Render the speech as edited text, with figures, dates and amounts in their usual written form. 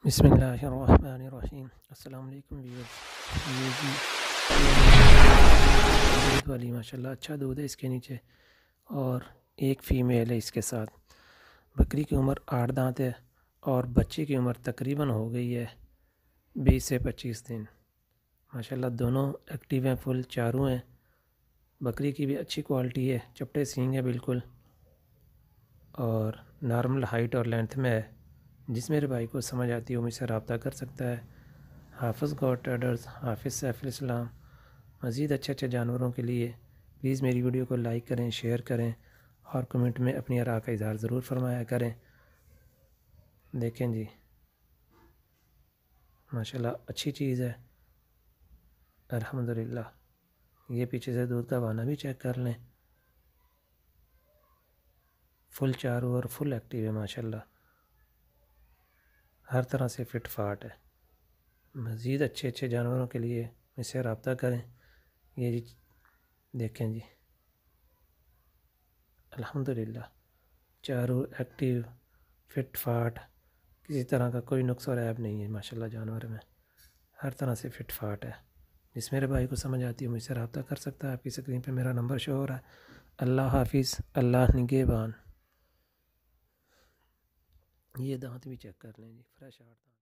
बिस्मिल्लाहिर्रहमानिर्रहीम। अस्सलाम वालेकुम व्यूअर्स। ये जी दूध वाली माशाल्लाह अच्छा दूध है इसके नीचे, और एक फ़ीमेल है इसके साथ। बकरी की उम्र 8 दांत है और बच्चे की उम्र तकरीबन हो गई है 20 से 25 दिन। माशाल्लाह दोनों एक्टिव हैं, फुल चारों हैं। बकरी की भी अच्छी क्वालिटी है, चपटे सींग है बिल्कुल, और नॉर्मल हाइट और लेंथ में है। जिस मेरे भाई को समझ आती है वो मुझसे रब्ता कर सकता है। हाफिज़ गॉड ट्रेडर्स, हाफिज़ सैफुल इस्लाम। मज़ीद अच्छे अच्छे जानवरों के लिए प्लीज़ मेरी वीडियो को लाइक करें, शेयर करें और कमेंट में अपनी आरा का इज़हार ज़रूर फरमाया करें। देखें जी माशाल्लाह अच्छी चीज़ है अल्हम्दुलिल्लाह। ये पीछे से दूध का बहाना भी चेक कर लें। फुल चारों और फुल एक्टिव है माशाल्लाह, हर तरह से फिट फाट है। मज़ीद अच्छे अच्छे जानवरों के लिए मुझसे रब्ता करें। ये जी देखें जी अल्हम्दुलिल्लाह चारों एक्टिव फिट फाट, किसी तरह का कोई नुक्स और ऐब नहीं है माशाल्लाह। जानवर में हर तरह से फिट फाट है। जिस मेरे भाई को समझ आती है मुझसे रब्ता कर सकता है। आपकी स्क्रीन पे मेरा नंबर शो हो रहा है। अल्लाह हाफिज़, अल्लाह निगहबान। ये दांत भी चेक कर लें जी, फ्रेश आठ दांत।